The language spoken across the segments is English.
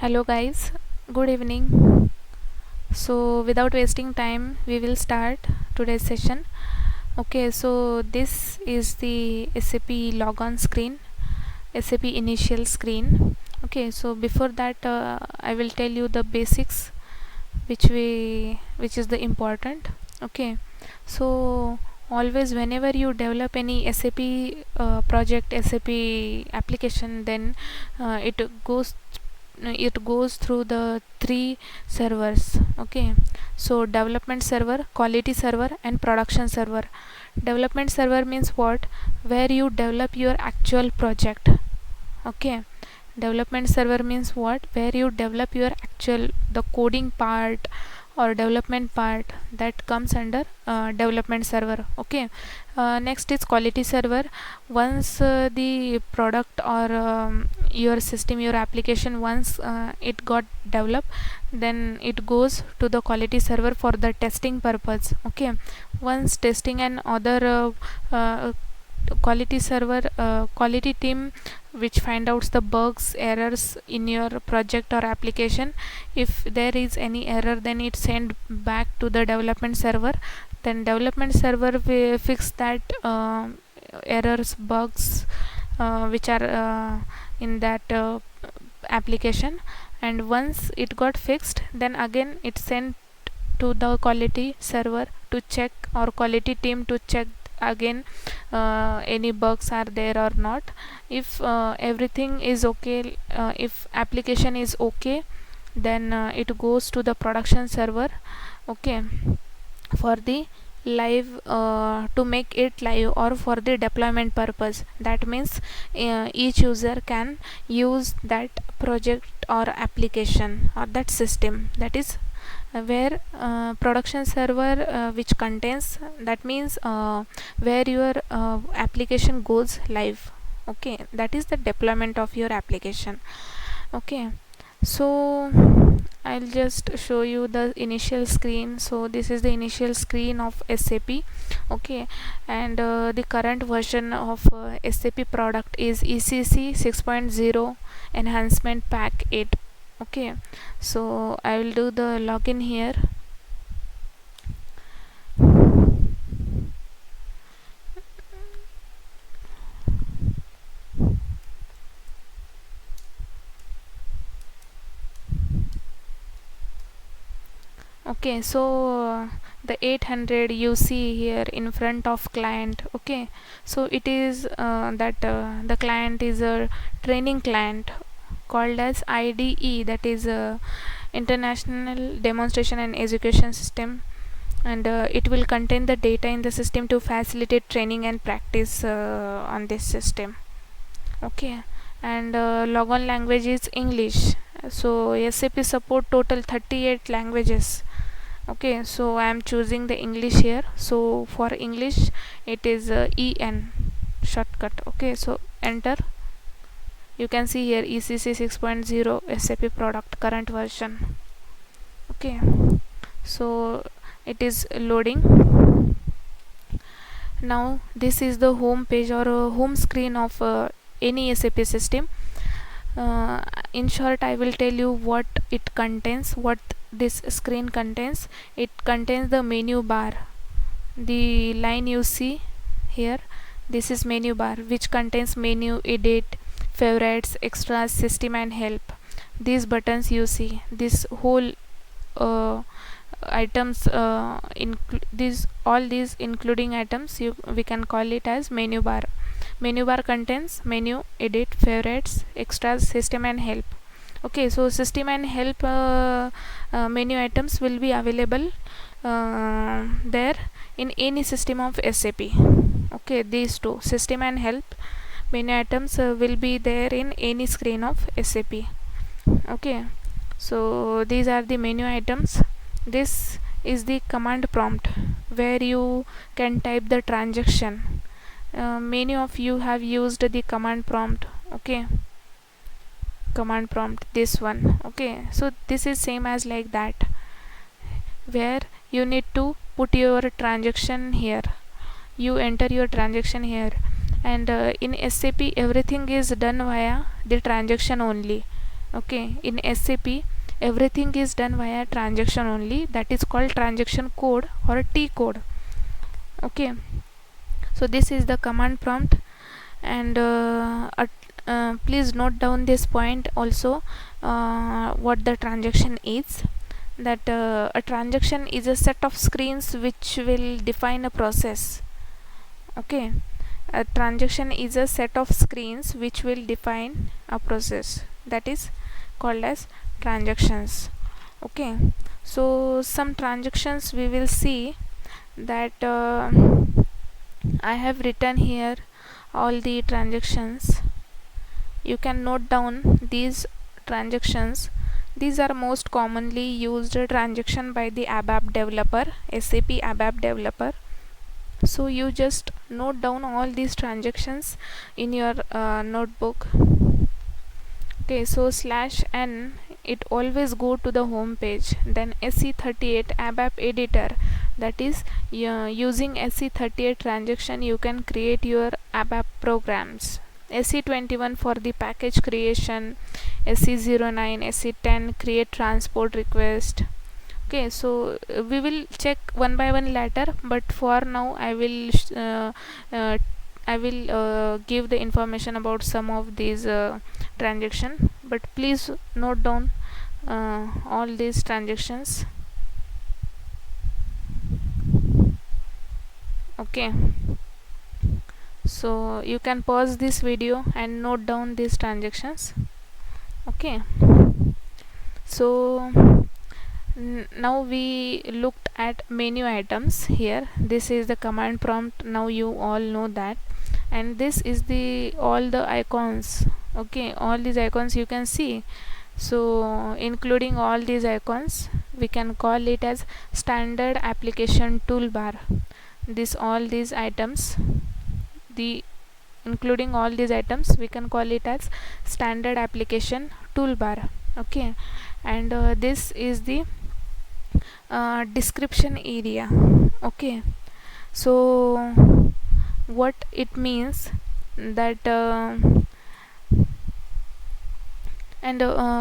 Hello guys, good evening. So without wasting time, we will start today's session. Okay, so this is the SAP logon screen, SAP initial screen. Okay, so before that, I will tell you the basics, which is the important. Okay, so always whenever you develop any SAP project, SAP application, then it goes through the three servers. Okay, so development server, quality server, and production server. Development server means what? Where you develop your actual project. Okay, development server means what? Where you develop your actual the coding part or development part, that comes under development server. Okay, next is quality server. Once the product or your system, your application, once it got developed, then it goes to the quality server for the testing purpose. Okay, once testing and other quality server, quality team which find out the bugs, errors in your project or application. If there is any error, then it send back to the development server. Then development server will fix that errors, bugs which are in that application. And once it got fixed, then again it sent to the quality server to check, or quality team to check again any bugs are there or not. If everything is okay, if application is okay, then it goes to the production server. Okay, for the live, to make it live, or for the deployment purpose. That means each user can use that project or application or that system. That is where production server, which contains, that means where your application goes live. Okay, that is the deployment of your application. Okay, so I'll just show you the initial screen. So this is the initial screen of SAP. Okay, and the current version of SAP product is ECC 6.0 enhancement pack 8. Okay, so I will do the login here. Okay, so the 800 you see here in front of client. Okay, so it is that the client is a training client called as IDE, that is International Demonstration and Education System. And it will contain the data in the system to facilitate training and practice on this system. Okay, and logon language is English. So SAP support total 38 languages. Okay, so I am choosing the English here. So for English it is EN shortcut. Okay, so enter. You can see here ECC 6.0 SAP product current version. Okay, so it is loading. Now this is the home page or home screen of any SAP system. In short, I will tell you what it contains, what this screen contains. It contains the menu bar. The line you see here, this is menu bar, which contains menu, edit, favorites, extras, system, and help. These buttons you see, this whole items, all these including items, we can call it as menu bar. Menu bar contains menu, edit, favorites, extras, system, and help. Okay, so system and help menu items will be available there in any system of SAP. Okay, these two, system and help menu items, will be there in any screen of SAP. Okay, so these are the menu items. This is the command prompt where you can type the transaction. Many of you have used the command prompt. Okay, command prompt, this one. Okay, so this is same as like that, where you need to put your transaction here. You enter your transaction here, and in SAP everything is done via the transaction only. Okay, in SAP everything is done via transaction only, that is called transaction code or T code. Okay, so this is the command prompt, and please note down this point also, what the transaction is. That a transaction is a set of screens which will define a process. Okay, a transaction is a set of screens which will define a process, that is called as transactions. Okay, so some transactions we will see that I have written here all the transactions. You can note down these transactions. These are most commonly used transaction by the ABAP developer, SAP ABAP developer. So you just note down all these transactions in your notebook. Okay, so /n, it always go to the home page. Then SE38 ABAP editor, that is using SE38 transaction you can create your ABAP programs. SE21 for the package creation, SE09, SE10 create transport request. Okay, so we will check one by one later, but for now I will give the information about some of these transaction, but please note down all these transactions. Okay, so you can pause this video and note down these transactions. Okay, so now we looked at menu items here. This is the command prompt, now you all know that. And this is the all the icons. Okay, all these icons you can see. So including all these icons, we can call it as standard application toolbar. This all these items, the including all these items, we can call it as standard application toolbar. Okay, and this is the description area. Okay, so what it means that and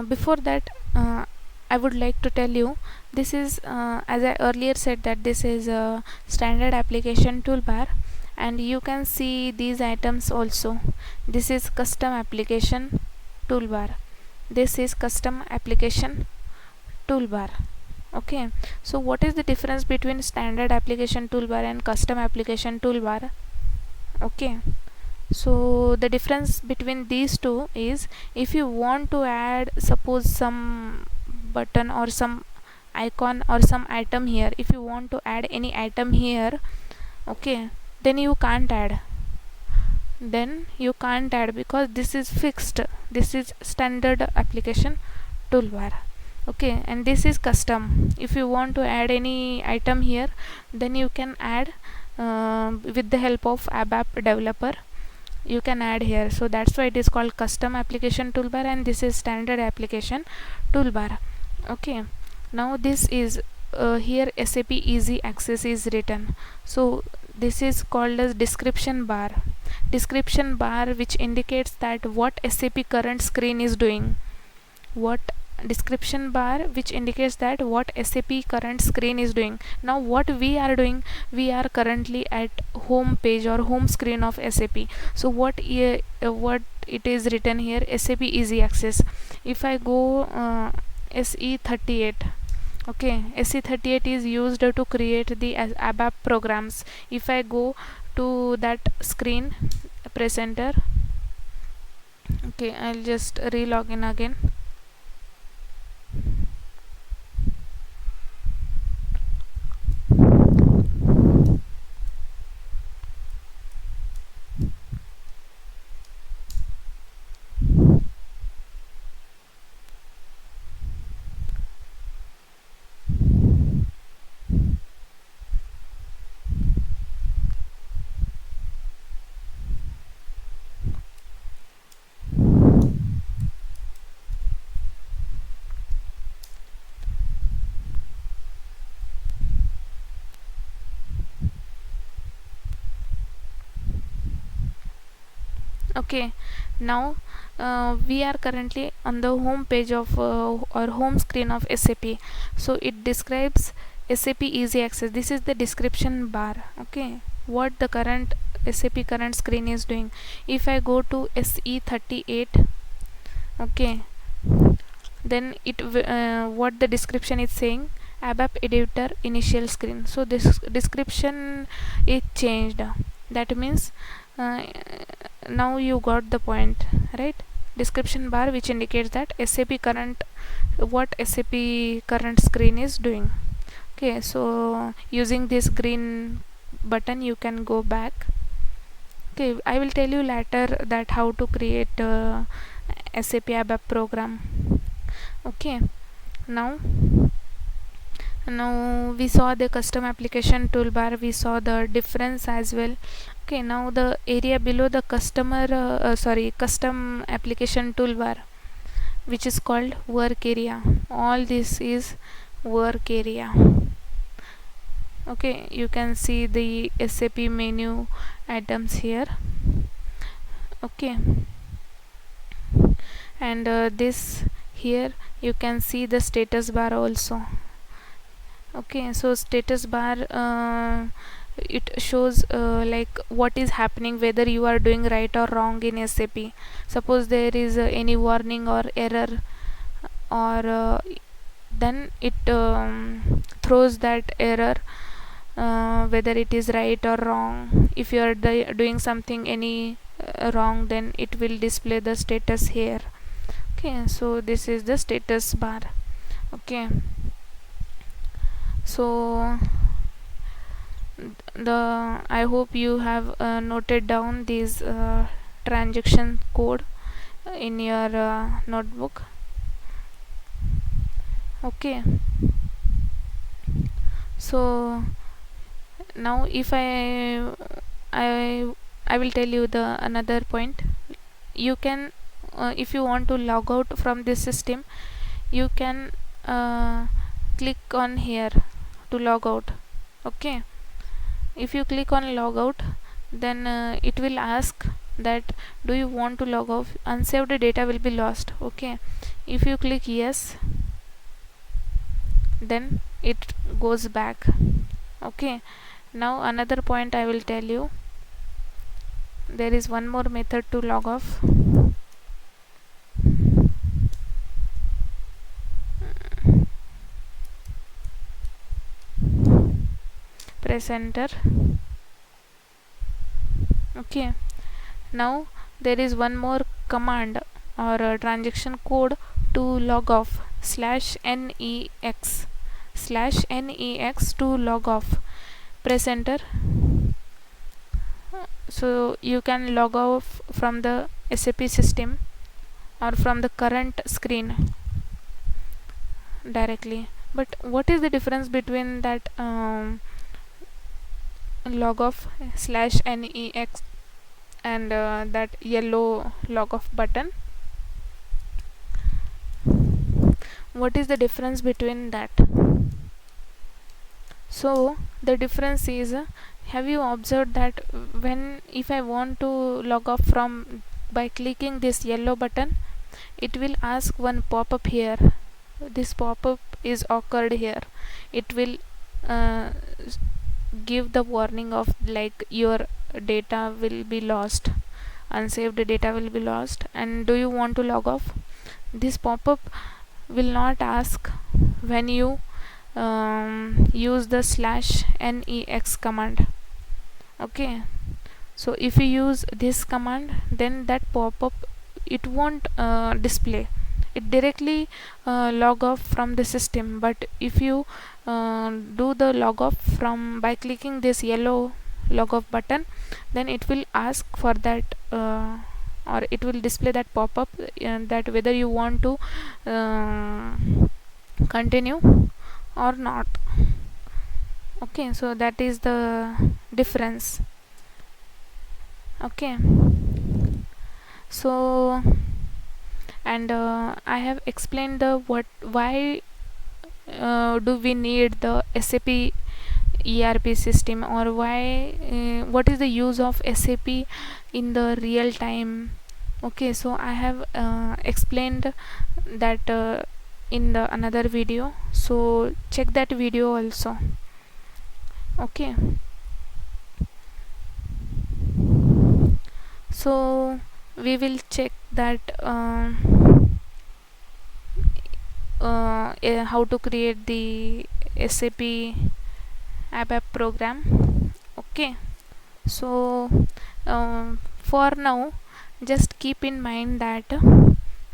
before that I would like to tell you, this is as I earlier said, that this is a standard application toolbar, and you can see these items also. This is custom application toolbar, this is custom application toolbar. Okay, so what is the difference between standard application toolbar and custom application toolbar? Okay, so the difference between these two is, if you want to add suppose some button or some icon or some item here, if you want to add any item here, okay, then you can't add, because this is fixed, this is standard application toolbar. Okay, and this is custom. If you want to add any item here, then you can add with the help of ABAP developer, you can add here. So that's why it is called custom application toolbar, and this is standard application toolbar. Okay, now this is here SAP easy access is written, so this is called as description bar. Description bar which indicates that what SAP current screen is doing. What description bar which indicates that what SAP current screen is doing. Now what we are doing, we are currently at home page or home screen of SAP. So what it is written here, SAP easy access. If I go SE38, okay, SE38 is used to create the ABAP programs. If I go to that screen, press enter. Okay, I'll just re-log in again. Okay, Now we are currently on the home page of or home screen of SAP. So it describes SAP Easy Access. This is the description bar. Okay, what the current SAP current screen is doing. If I go to SE38, okay, then what the description is saying, ABAP editor initial screen. So this description is changed. That means now you got the point, right? Description bar which indicates that what SAP current screen is doing. Okay, so using this green button you can go back. Okay, I will tell you later that how to create SAP ABAP program. Okay, now we saw the custom application toolbar, we saw the difference as well. Okay, now the area below the custom application toolbar, which is called work area. All this is work area. Okay, you can see the SAP menu items here. Okay, and this here you can see the status bar also. Okay, so status bar it shows like what is happening, whether you are doing right or wrong in SAP. Suppose there is any warning or error, or then it throws that error, whether it is right or wrong. If you are doing something any wrong, then it will display the status here. Okay, so this is the status bar. Okay, so I hope you have noted down these transaction code in your notebook. Okay, so now if I will tell you the another point. You can if you want to log out from this system, you can click on here to log out. Okay, if you click on log out, then it will ask that do you want to log off, unsaved data will be lost. Okay, if you click yes, then it goes back. Okay, now another point I will tell you. There is one more method to log off. Press enter. Okay, now there is one more command or a transaction code to log off, /nex to log off. Press enter. So you can log off from the SAP system or from the current screen directly. But what is the difference between that log off /nex and that yellow log off button? What is the difference between that? So the difference is, have you observed that if I want to log off from by clicking this yellow button, it will ask one pop-up here. This pop-up is occurred here. It will give the warning of like your data will be lost, unsaved data will be lost, and do you want to log off. This pop-up will not ask when you use the /nex command. Okay, so if you use this command, then that pop-up it won't display, it directly log off from the system. But if you do the log off from by clicking this yellow log off button, then it will ask for that or it will display that pop-up that whether you want to continue or not. Okay, so that is the difference. Okay, so and I have explained the why do we need the SAP ERP system, or why what is the use of SAP in the real time Okay, so I have explained that in the another video, so check that video also. Okay, so we will check that how to create the SAP ABAP program. Okay, so for now just keep in mind that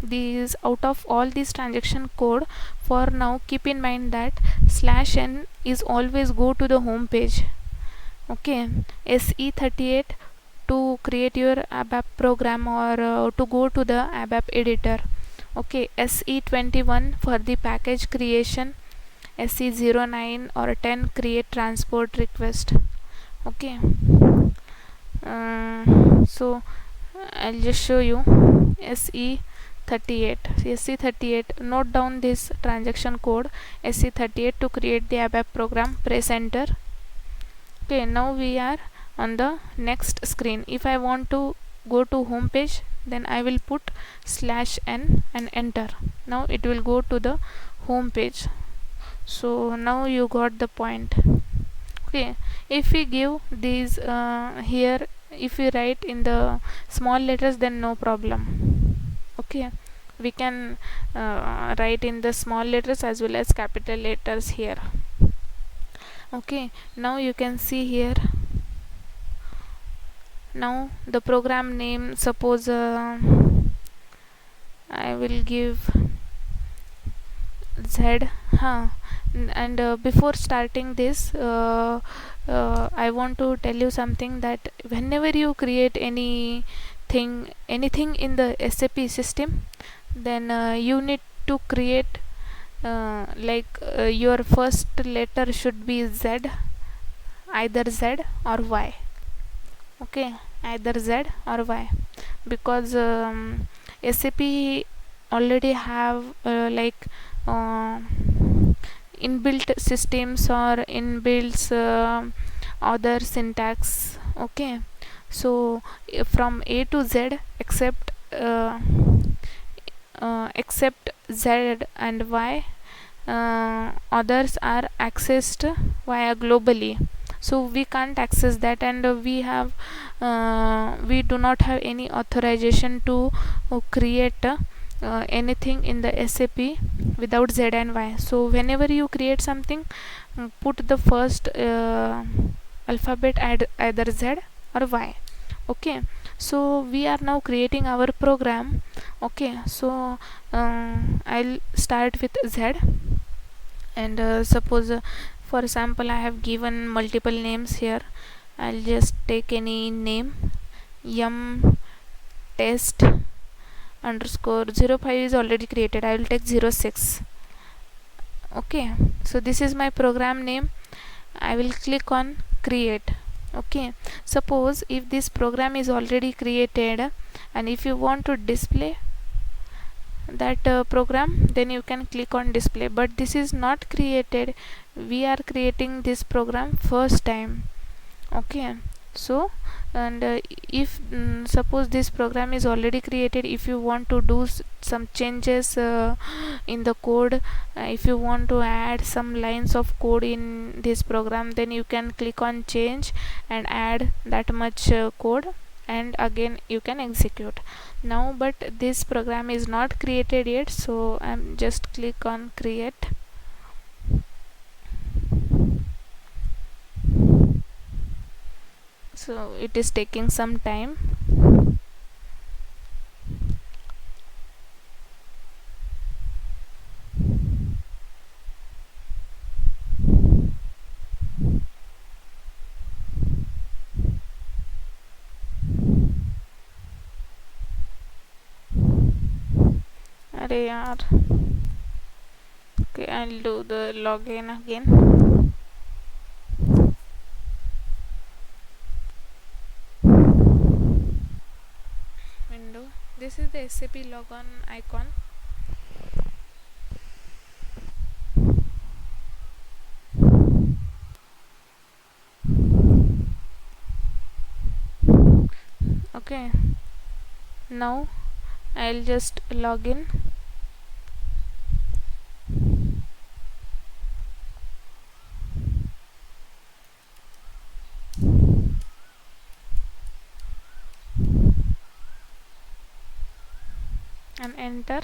these out of all these transaction code, for now keep in mind that /n is always go to the home page. Okay, SE38 to create your ABAP program, or to go to the ABAP editor. Okay, SE21 for the package creation, SE09 or 10 create transport request. Okay, so I'll just show you SE38. Note down this transaction code SE38 to create the ABAP program. Press enter. Okay, now we are on the next screen. If I want to go to home page, then I will put /n and enter. Now it will go to the home page. So now you got the point. Okay, if we give these here, if we write in the small letters, then no problem. Okay, we can write in the small letters as well as capital letters here. Okay, now you can see here. Now the program name, suppose I will give Z. And before starting this, I want to tell you something, that whenever you create anything in the SAP system, then you need to create your first letter should be Z, either Z or Y. Okay, either Z or Y, because SAP already have inbuilt systems or inbuilt other syntax. Okay, so from A to Z except Z and Y, others are accessed via globally, so we can't access that, and we do not have any authorization to create anything in the SAP without Z and Y. So whenever you create something, put the first alphabet either Z or Y. Okay, so we are now creating our program. Okay, so I'll start with Z, and suppose for example I have given multiple names here. I'll just take any name. Test underscore 05 is already created. I will take 06. Okay, so this is my program name. I will click on create. Okay, suppose if this program is already created, and if you want to display that program, then you can click on display, but this is not created. We are creating this program first time. Okay, so and if suppose this program is already created, if you want to do some changes in the code, if you want to add some lines of code in this program, then you can click on change and add that much code, and again you can execute now. But this program is not created yet, so I'm just click on create. So it is taking some time. अरे यार. Okay, I'll do the login again. Window. This is the SAP logon icon. Okay, now I'll just log in. And enter.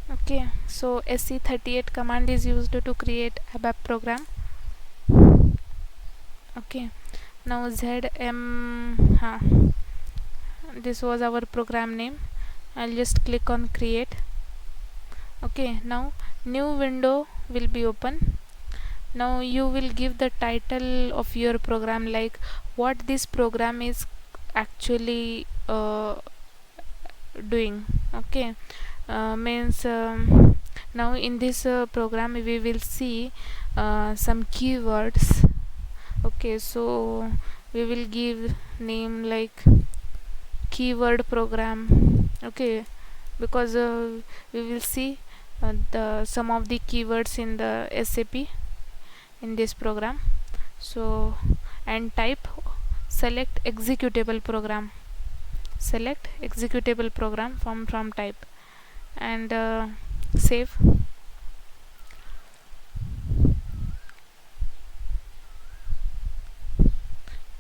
Okay, so SE38 command is used to create ABAP program. Okay, now ZM, this was our program name. I'll just click on create. Okay, now new window will be open. Now you will give the title of your program, like what this program is actually doing. Okay, means now in this program we will see some keywords. Okay, so we will give name like keyword program. Okay, because we will see the some of the keywords in the SAP in this program. So, and type, select executable program, select executable program from type, and save.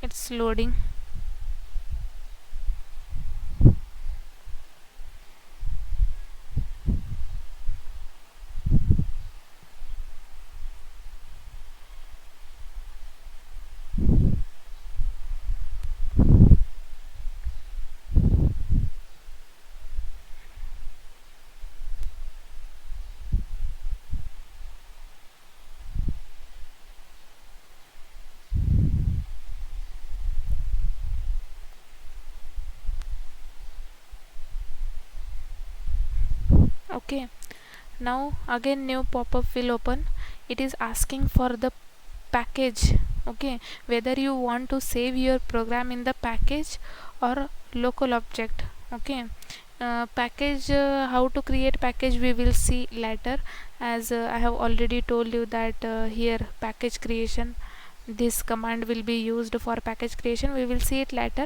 It's loading. Okay, now again new pop-up will open. It is asking for the package. Okay, whether you want to save your program in the package or local object. Okay, package, how to create package we will see later, as I have already told you that here package creation, this command will be used for package creation. We will see it later,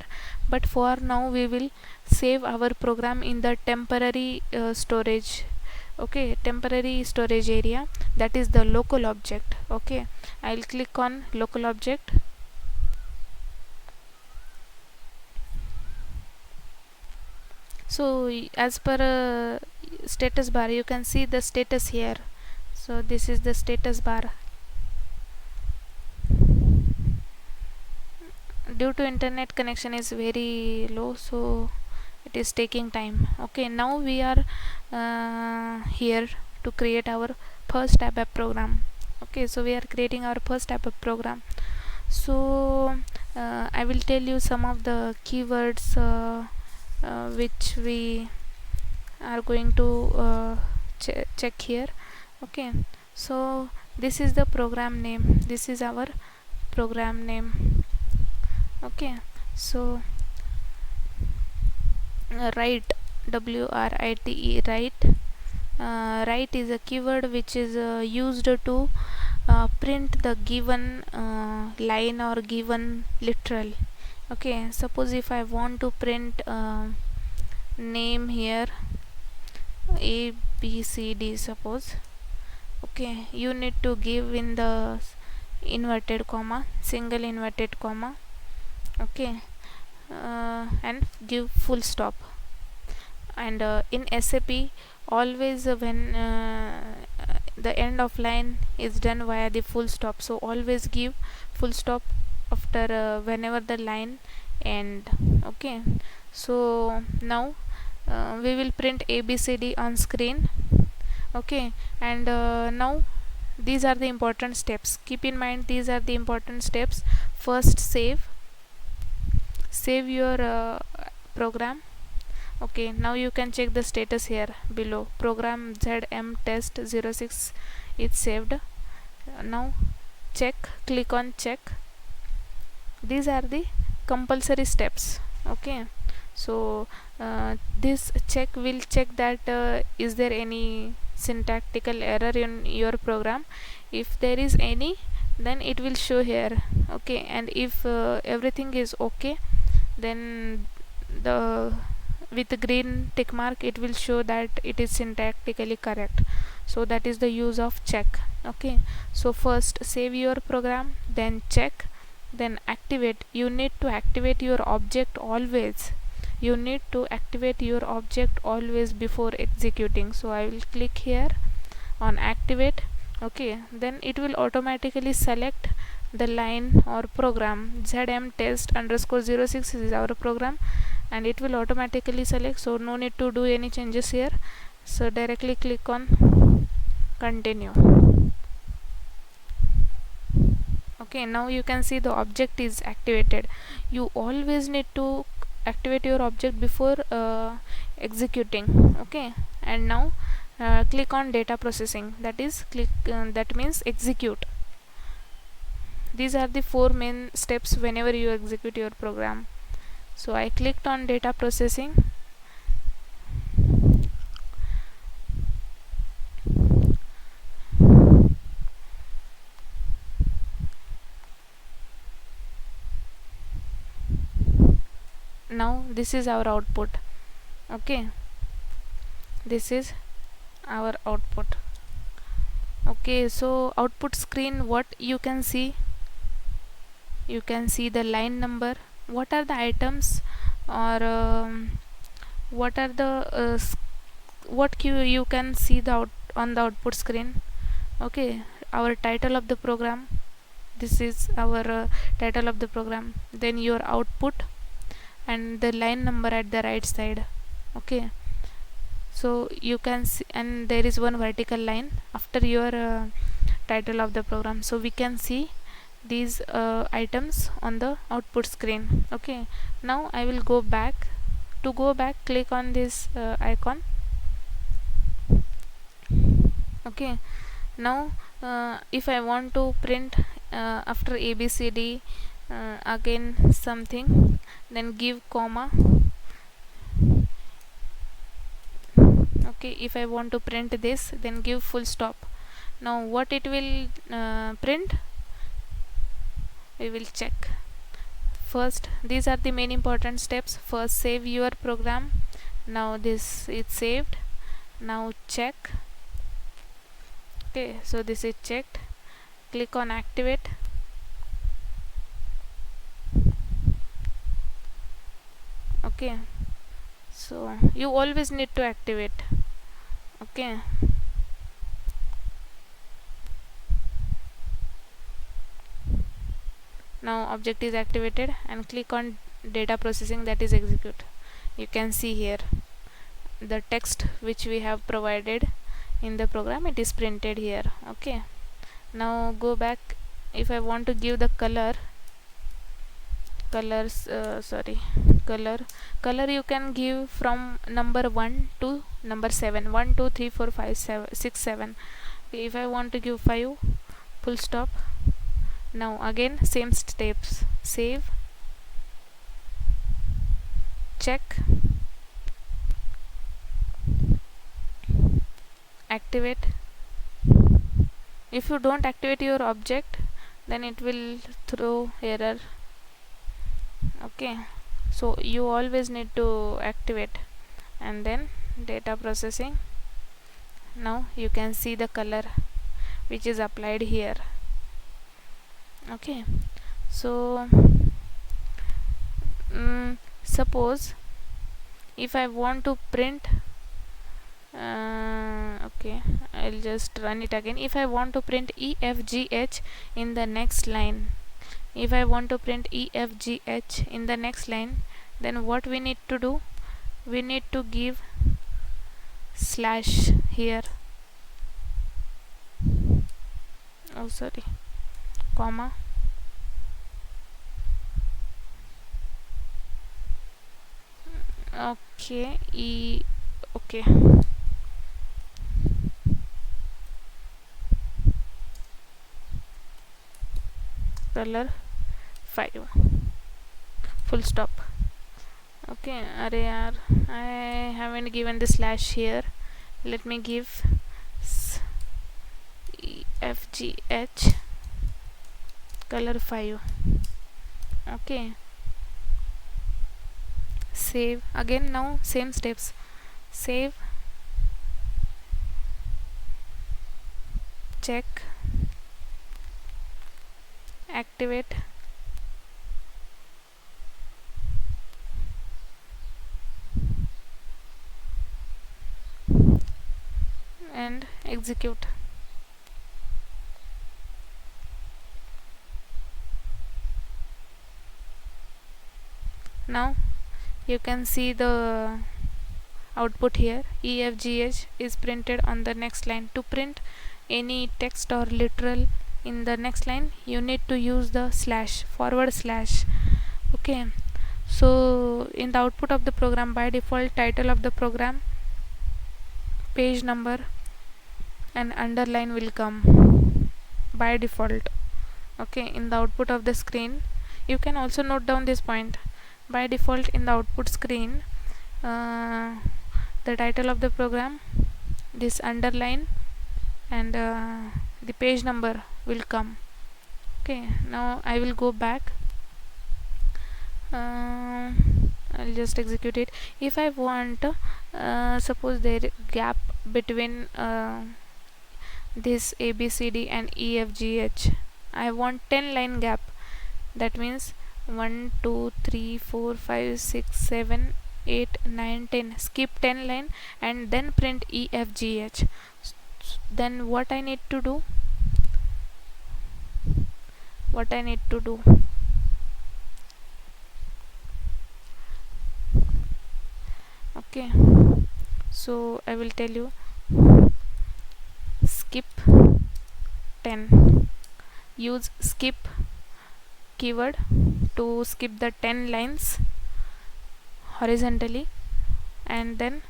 but for now we will save our program in the temporary storage. Okay, temporary storage area, that is the local object. Okay, I'll click on local object. So as per status bar, you can see the status here. So this is the status bar. Due to internet connection is very low, so it is taking time. Okay, now we are here to create our first ABAP program. Okay, so we are creating our first ABAP program. So I will tell you some of the keywords which we are going to check here. Okay, so this is the program name, this is our program name. Okay, so write, WRITE, write. Write is a keyword which is used to print the given line or given literal. Okay, suppose if I want to print name here ABCD, suppose. Okay, you need to give in the inverted comma, single inverted comma. Okay, and give full stop. And in SAP, always when the end of line is done via the full stop, so always give full stop after whenever the line end. Okay, so now we will print ABCD on screen. Okay, and now these are the important steps. Keep in mind, these are the important steps. First, save your program. Okay, now you can check the status here below. Program ZM test 06 is saved. Now check, click on check. These are the compulsory steps. Okay, so this check will check that is there any syntactical error in your program. If there is any, then it will show here. Okay, and if everything is okay, then the with the green tick mark it will show that it is syntactically correct. So that is the use of check. Okay, so first save your program, then check, then activate. You need to activate your object always. You need to activate your object always before executing. So I will click here on activate. Okay, then it will automatically select the line or program. ZM test underscore 06 is our program, and it will automatically select, so no need to do any changes here. So directly click on continue. Okay, now you can see the object is activated. You always need to activate your object before executing. Okay, and now click on data processing, that is that means execute. These are the 4 main steps whenever you execute your program. So I clicked on data processing. Now this is our output. Okay, this is our output. Okay, so output screen, what you can see, you can see the line number, what are the items, or what are the what you can see the on the output screen. Okay, our title of the program, this is our title of the program, then your output and the line number at the right side. Okay, so you can see, and there is one vertical line after your title of the program. So we can see these items on the output screen. Okay, now I will go back. To go back, click on this icon. Okay, now if I want to print after ABCD again something, then give comma. Okay, if I want to print this, then give full stop. Now what it will print, we will check. First, these are the main important steps. First, save your program. Now this is saved. Now check. Okay, so this is checked. Click on activate. Okay, so you always need to activate. Okay, now object is activated, and click on data processing, that is execute. You can see here the text which we have provided in the program, it is printed here. Okay, now go back. If I want to give the color you can give from number 1 to number 7, 1 2 3 4 5 7 6 7. Okay, if I want to give 5, full stop. Now again same steps, save, check, activate. If you don't activate your object, then it will throw error. Okay, so you always need to activate, and then data processing. Now you can see the color which is applied here. Okay, so suppose if I want to print okay, I'll just run it again. If I want to print EFGH in the next line, if I want to print EFGH in the next line, then what we need to do, we need to give slash here, comma, okay, okay, color 5, full stop. Okay, I haven't given the slash here. Let me give EFGH color 5. Okay, save. Again now same steps, save, check, activate, and execute. Now you can see the output here. EFGH is printed on the next line. To print any text or literal in the next line, you need to use the slash, forward slash. Okay, so in the output of the program, by default title of the program, page number and underline will come by default. Okay, in the output of the screen, you can also note down this point. By default in the output screen, the title of the program, this underline, and the page number will come. Okay, now I will go back. I'll just execute it. If I want, suppose there gap between this ABCD and EFGH, I want 10 line gap. That means 1 2 3 4 5 6 7 8 9 10. Skip 10 line and then print EFGH. Then what I need to do? Okay, so I will tell you, skip 10. Use skip keyword to skip the 10 lines horizontally, and then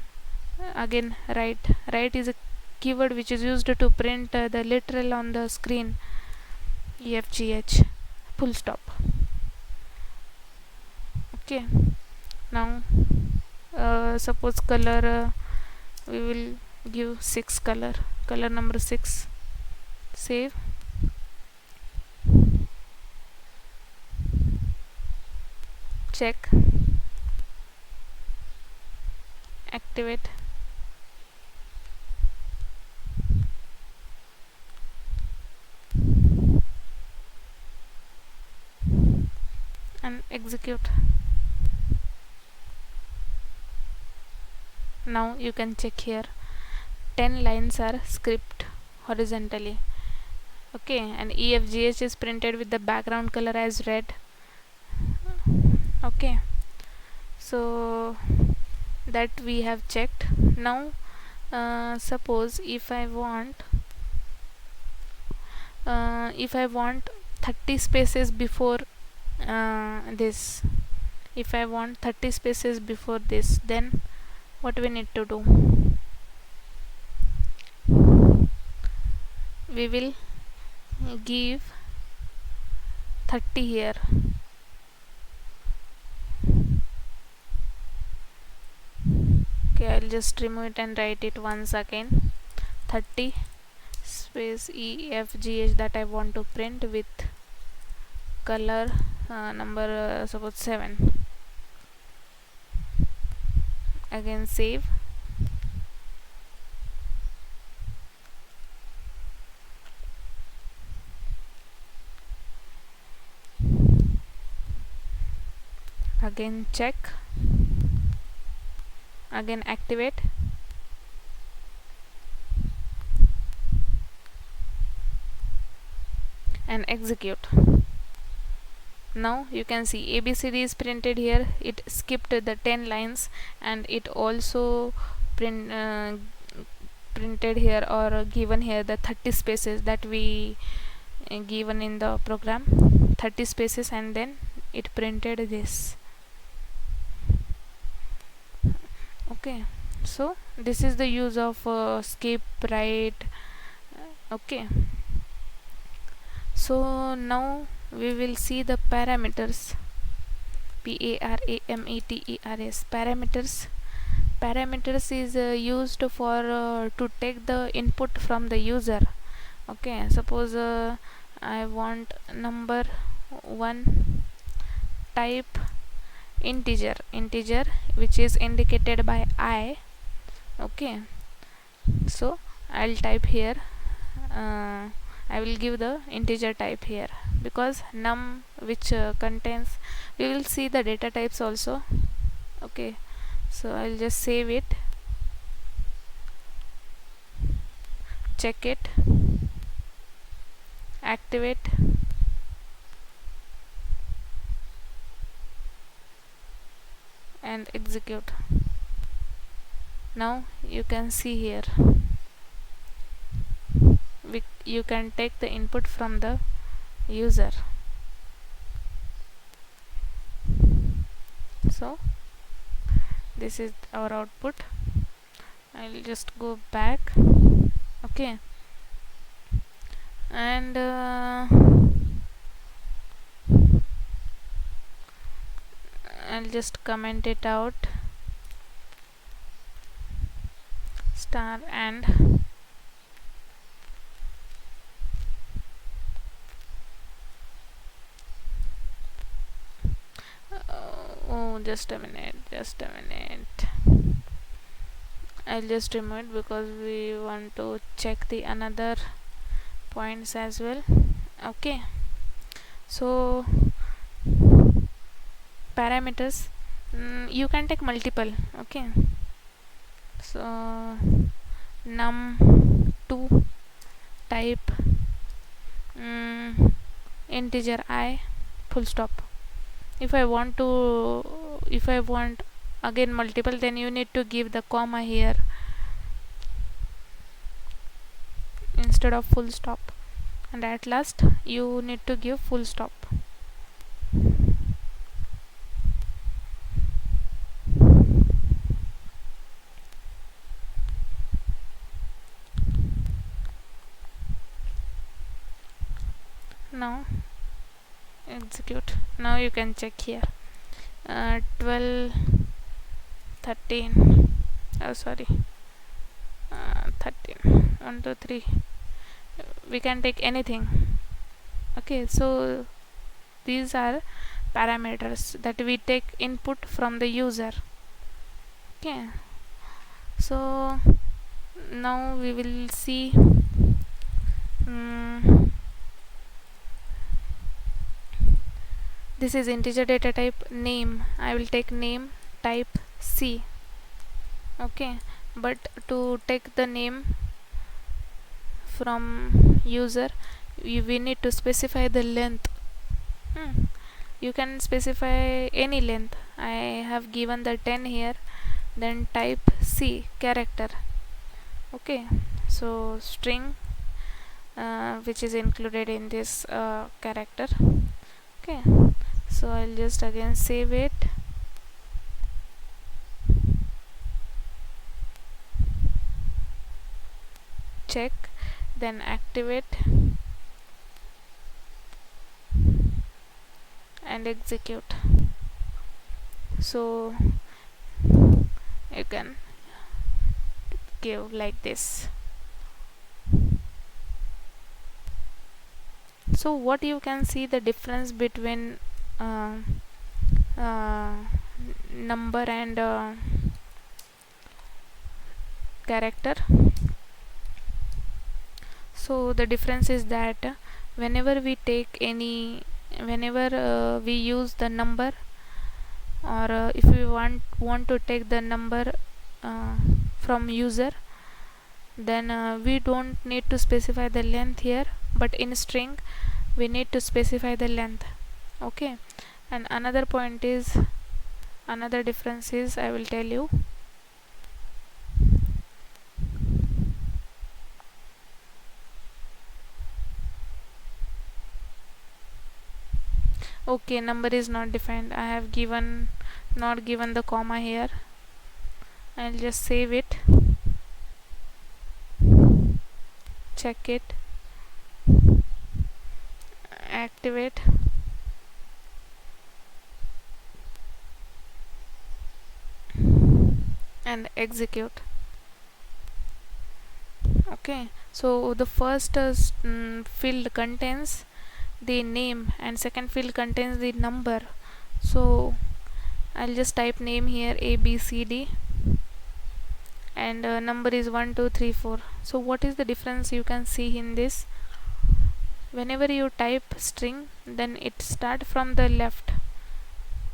again write is a keyword which is used to print the literal on the screen. EFGH, full stop. Okay, now suppose color, we will give 6 color number 6. Save, check, activate, and execute. Now you can check here, 10 lines are script horizontally. Okay, and EFGH is printed with the background color as red. Okay, so that we have checked. Now suppose if I want 30 spaces before this, if I want 30 spaces before this, then what we need to do? We will give 30 here. Okay, I'll just remove it and write it once again. 30 space EFGH that I want to print with color number suppose 7. Again save, again check, again activate, and execute. Now you can see ABCD is printed here. It skipped the 10 lines, and it also printed here or given here the 30 spaces that we given in the program, 30 spaces, and then it printed this. Okay, so this is the use of skip, write. Okay, so now we will see the parameters. Parameters. Parameters is used for to take the input from the user. Okay, suppose I want number 1, type integer which is indicated by I. Okay, so I'll type here, I will give the integer type here, because num which contains, we will see the data types also. Okay, so I'll just save it, check it, activate, and execute. Now you can see here, you can take the input from the user. So this is our output. I'll just go back. Okay, and I'll just comment it out, star and oh, just a minute, I'll just remove it because we want to check the another points as well. Okay, so parameters, you can take multiple. Okay, so num2 type integer I, full stop. If I want again multiple, then you need to give the comma here instead of full stop, and at last you need to give full stop. Now execute. Now you can check here, 12, 13, oh sorry, 13, 1, 2, 3, we can take anything. Okay, so these are parameters that we take input from the user. Okay, so now we will see this is integer data type name. I will take name type C. Okay, but to take the name from user, we need to specify the length. You can specify any length. I have given the 10 here, then type C character. Okay, so string which is included in this character. Okay, so I'll just again save it, check, then activate and execute. So you can give like this. So what you can see the difference between number and character. So the difference is that whenever we use the number, or if we want to take the number from user, then we don't need to specify the length here, but in string we need to specify the length. Okay, and another difference is, I will tell you. Okay, number is not defined. I have not given the comma here. I'll just save it, check it, activate, and execute. Okay, So the first field contains the name and second field contains the number. So I'll just type name here, ABCD, and number is 1 2 3 4. So what is the difference you can see in this? Whenever you type string, then it start from the left,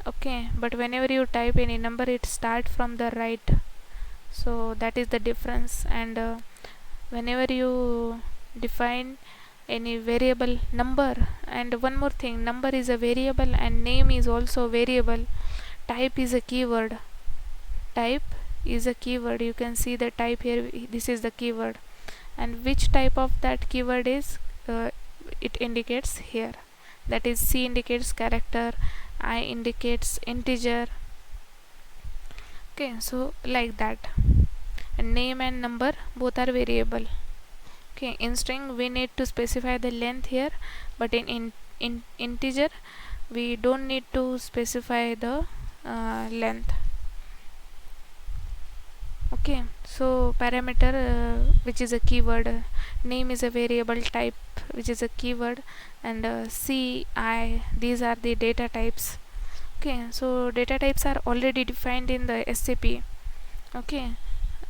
okay, but whenever you type any number, it start from the right. So that is the difference. And whenever you define any variable number, and one more thing, number is a variable and name is also a variable. Type is a keyword. Type is a keyword. You can see the type here, this is the keyword, and which type of that keyword is, it indicates here. That is, C indicates character, I indicates integer. Okay, so like that. And name and number both are variable. Okay, in string we need to specify the length here, but in integer we don't need to specify the length. Okay, so parameter, which is a keyword, name is a variable, type which is a keyword, and C, I, these are the data types. Okay, so data types are already defined in the SAP. Okay,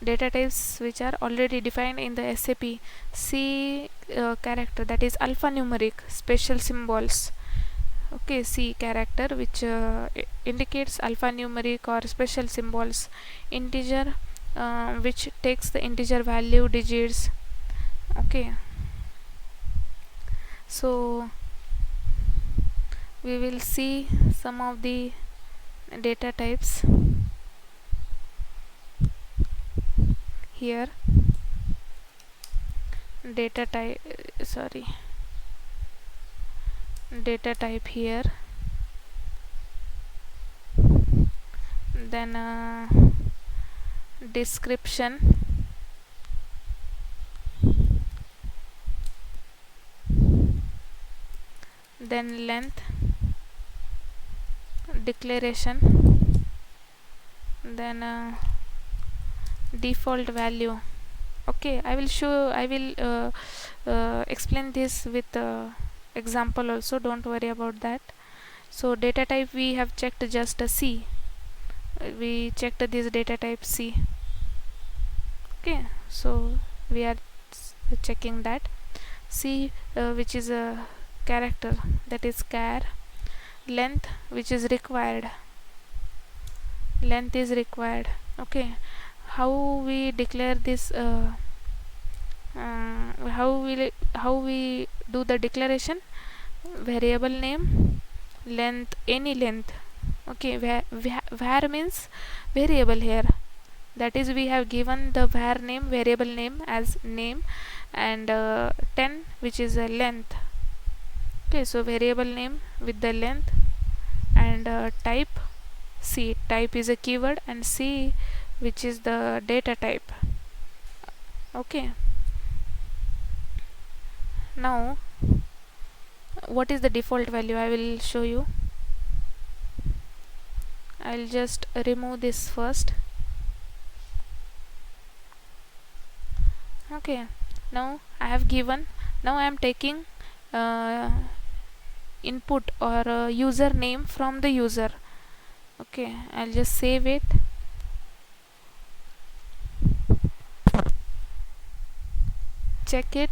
data types which are already defined in the SAP. C character, that is alphanumeric special symbols. Okay, C character which indicates alphanumeric or special symbols. Integer, which takes the integer value digits. Okay, so we will see some of the data types here. Data type, data type here, then description, then length, declaration, then default value. Okay, I will explain this with example also, don't worry about that. So data type we have checked just a C. We checked this data type C. Okay, so we are checking that C, which is a character, that is char. Length, which is required, length is required. Okay, how we declare this, how we do the declaration? Variable name, length, any length. Okay, var means variable here, that is we have given the var name, variable name, as name, and 10, which is a length. Okay, so variable name with the length, and type C, type is a keyword, and C, which is the data type. Okay, now what is the default value? I will show you. I'll just remove this first. Okay, now I have given, now I am taking input or username from the user. Okay, I'll just save it. Check it.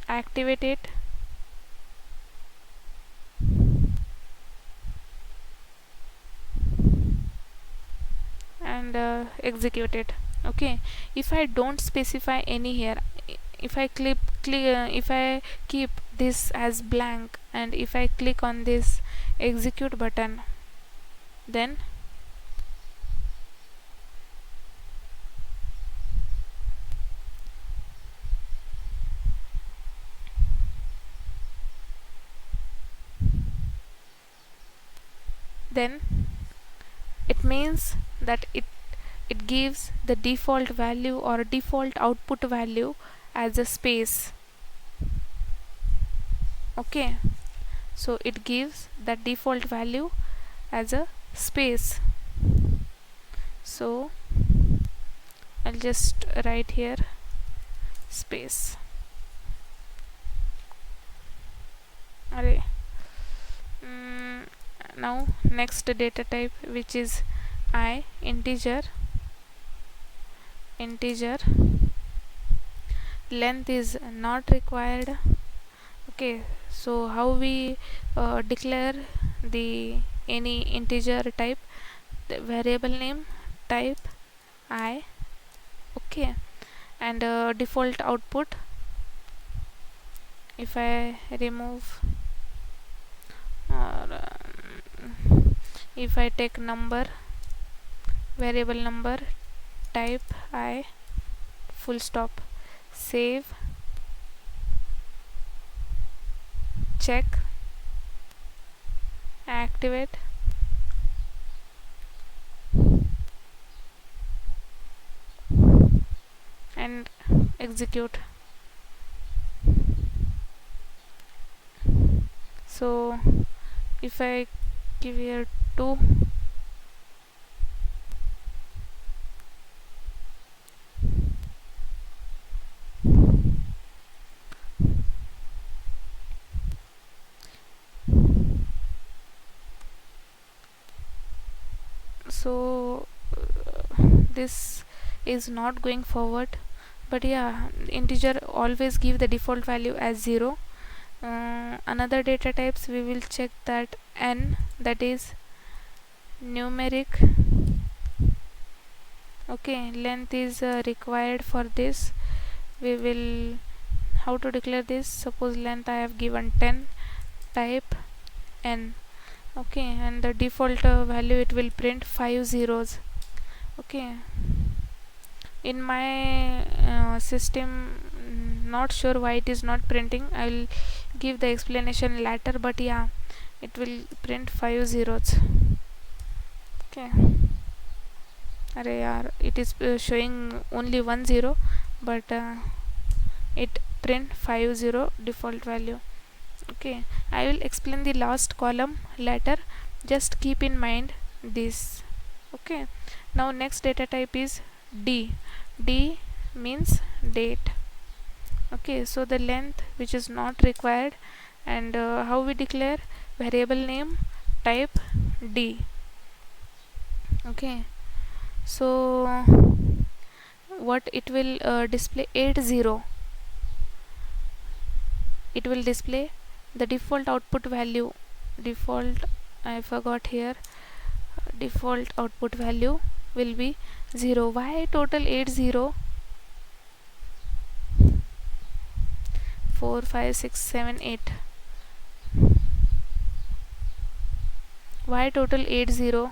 Activate it. And execute it. Okay, if I don't specify any here, if I if I keep this as blank, and if I click on this execute button, then it means that it gives the default value or default output value as a space. Okay, so it gives that default value as a space. So I'll just write here space. Array. Now next data type, which is I, integer. Length is not required. Okay, so how we declare the any integer type? The variable name, type I. Okay, and default output, if I remove or if I take number, variable number, type I, full stop, save, check, activate, and execute. So if I give here 2, so this is not going forward, but yeah, integer always give the default value as 0. Another data types we will check that n, that is numeric. Okay, length is required for this. We will how to declare this. Suppose length I have given 10, type n. Okay, and the default value it will print 5 zeros. Okay, in my system, not sure why it is not printing. I will give the explanation later, but yeah, it will print 5 zeros. Okay, array yaar, it is showing only 1 0, but it print 5 0 default value. Okay, I will explain the last column later, just keep in mind this. Okay, now next data type is d. D means date. Okay, so the length which is not required, and how we declare, variable name, type d. Okay, so what it will display 80. It will display the default output value. Default, I forgot here, default output value will be 0. Why total 80? 4 5 6 7 8. Why total 80?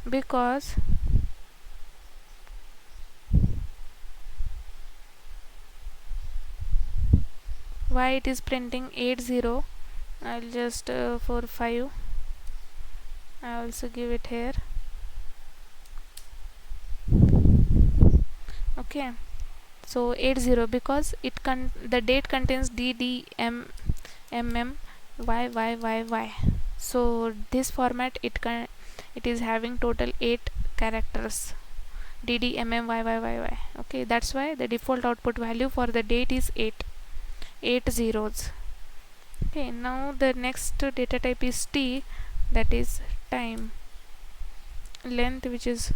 Because why it is printing 80? I'll just for 5 I also give it here. Okay, so 80 because the date contains DDMMYYYY. So this format it is having total 8 characters, DDMMYYYY. Okay, that's why the default output value for the date is 8 zeros. Okay, now the next data type is T, that is time. Length which is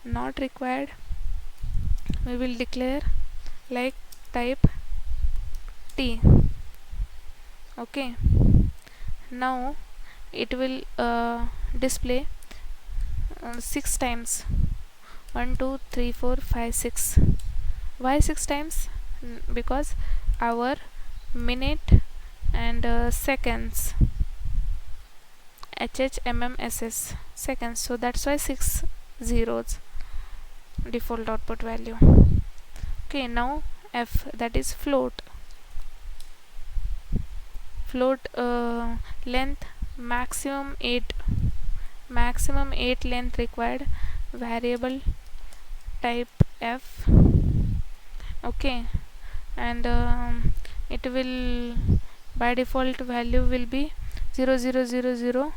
not required, we will declare like type T. Okay, now it will display 6 times, 1 2 3 4 5 6. Why 6 times? Because hour, minute, and seconds, HHMMSS, seconds, so that's why 6 zeros default output value. Okay, now F, that is float. Length maximum 8 length required, variable type f. Okay, and it will, by default value will be 0000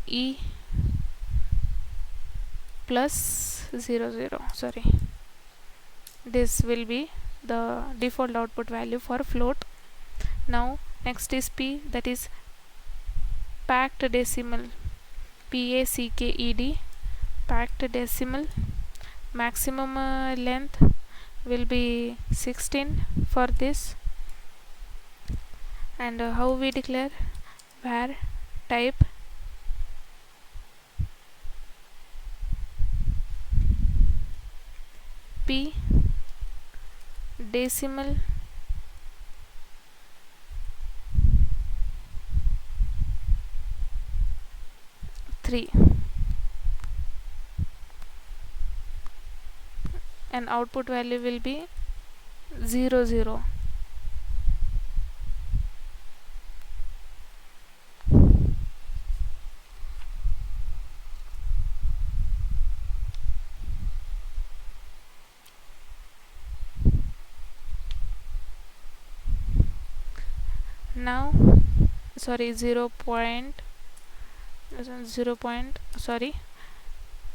e plus 00. Sorry, this will be the default output value for float. Now next is p, that is packed decimal, packed, packed decimal. Maximum length will be 16 for this. And how we declare? Var type p decimal 3, and output value will be 00. Now sorry, 0 point, 0 point, sorry,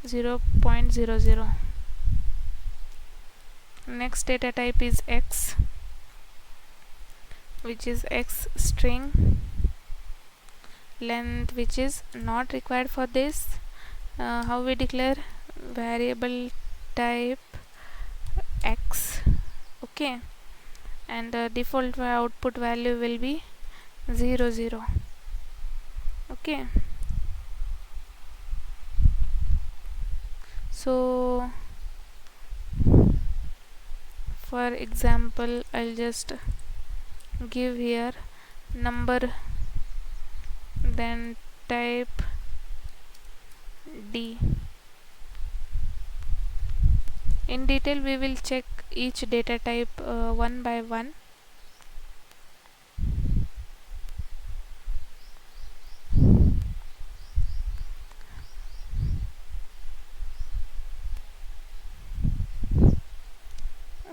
0.00. Next data type is x, which is x string, length which is not required for this. How we declare? Variable type x. Okay, and the default output value will be 00. Okay, so for example I'll just give here number, then type d. In detail we will check each data type one by one.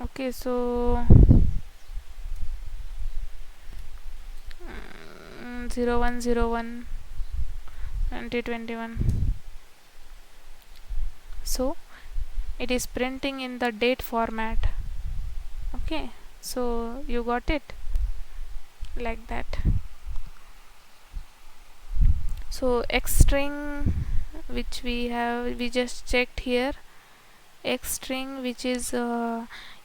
Okay, so 0101 2021. So it is printing in the date format. Okay, so you got it like that. So x string, which we just checked here, x string which is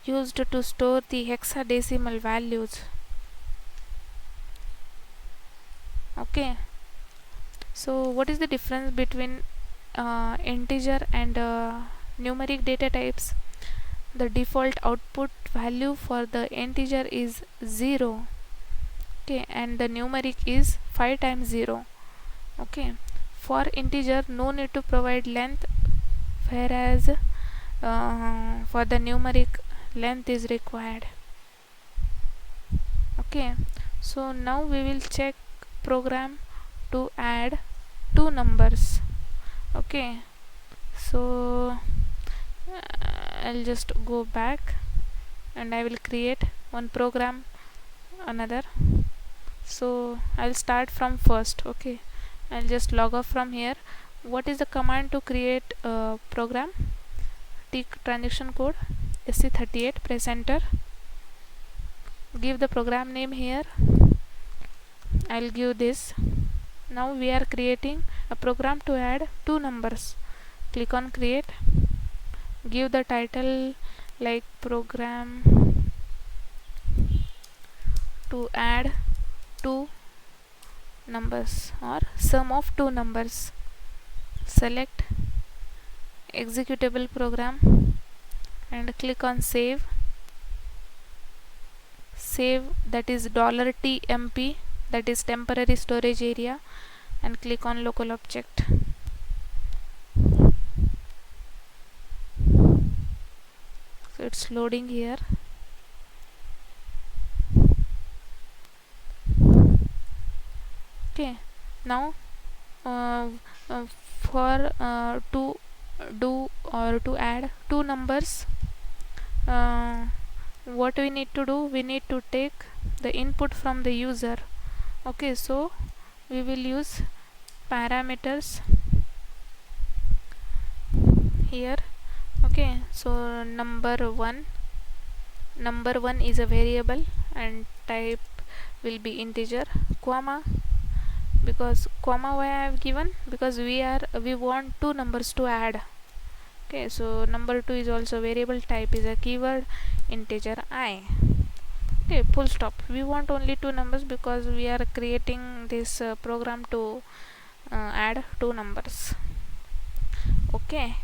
used to store the hexadecimal values. Okay, so what is the difference between integer and numeric data types? The default output value for the integer is 0. Okay, and the numeric is 5 times 0. Okay, for integer no need to provide length, whereas for the numeric length is required. Okay, so now we will check program to add two numbers. Okay, so I'll just go back and I will create one program, another. So I'll start from first. Okay, I'll just log off from here. What is the command to create a program? T transaction code SC38, press enter, give the program name here. I'll give this. Now we are creating a program to add two numbers. Click on create, give the title like program to add two numbers or sum of two numbers. Select executable program and click on save. Save, that is $tmp, that is temporary storage area, and click on local object. So it's loading here. Okay, now for to do or to add two numbers, uh, what we need to do, we need to take the input from the user. Okay, so we will use parameters here. Okay, so number one is a variable and type will be integer, comma, because comma why I have given, because we want two numbers to add. Okay, so number 2 is also variable, type is a keyword, integer I. Okay, full stop. We want only two numbers because we are creating this program to add two numbers. Okay,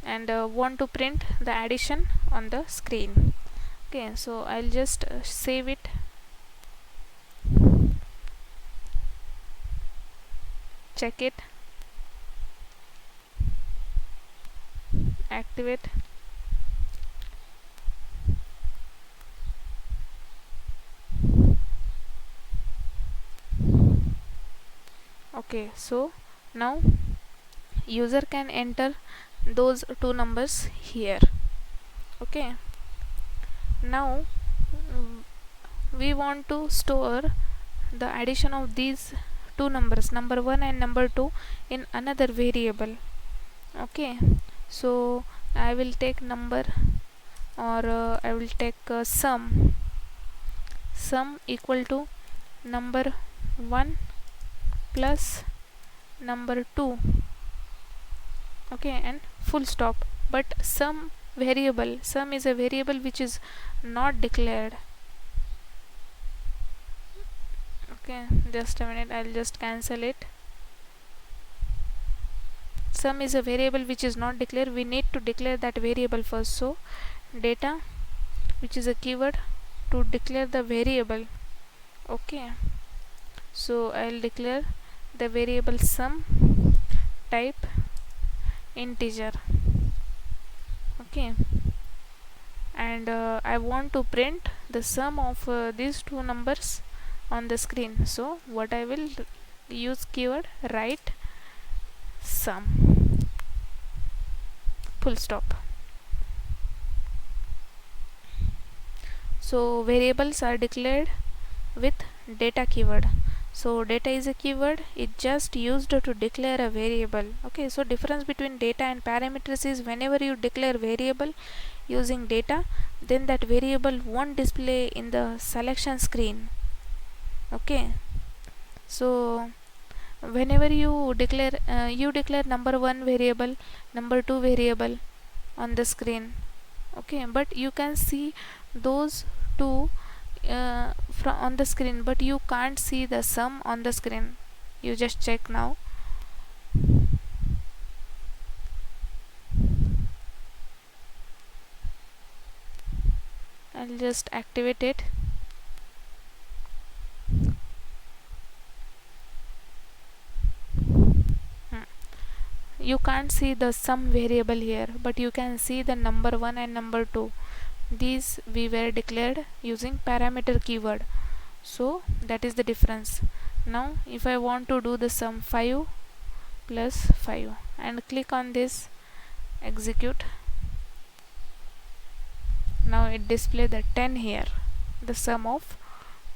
and want to print the addition on the screen. Okay, so I'll just save it, check it, activate. Okay, so now user can enter those two numbers here. Okay, now we want to store the addition of these two numbers, number 1 and number 2, in another variable. Okay, so I will take number, or I will take sum equal to number 1 plus number 2. Okay, and full stop. But sum is a variable which is not declared. Okay, just a minute, I'll just cancel it. Sum is a variable which is not declared. We need to declare that variable first. So data, which is a keyword, to declare the variable. Okay, so I'll declare the variable sum, type integer. Okay, and I want to print the sum of these two numbers on the screen. So what I will use keyword write sum, full stop. So variables are declared with data keyword. So data is a keyword, it just used to declare a variable. Okay, so difference between data and parameters is whenever you declare variable using data, then that variable won't display in the selection screen. Okay, so whenever you declare number 1 variable, number 2 variable on the screen. Okay, but you can see those two from on the screen, but you can't see the sum on the screen. You just check now. I'll just activate it. You can't see the sum variable here, but you can see the number 1 and number 2. These we were declared using parameter keyword. So that is the difference. Now if I want to do the sum 5 plus 5 and click on this, execute. Now it display the 10 here, the sum of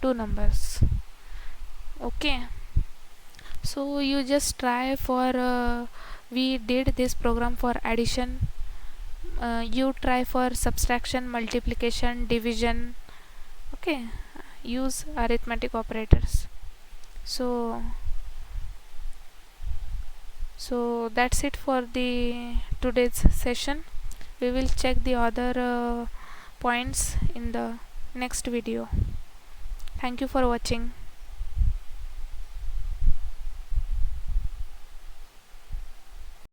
two numbers. Okay, so you just try for we did this program for addition. You try for subtraction, multiplication, division. Okay, use arithmetic operators. So that's it for the today's session. We will check the other points in the next video. Thank you for watching.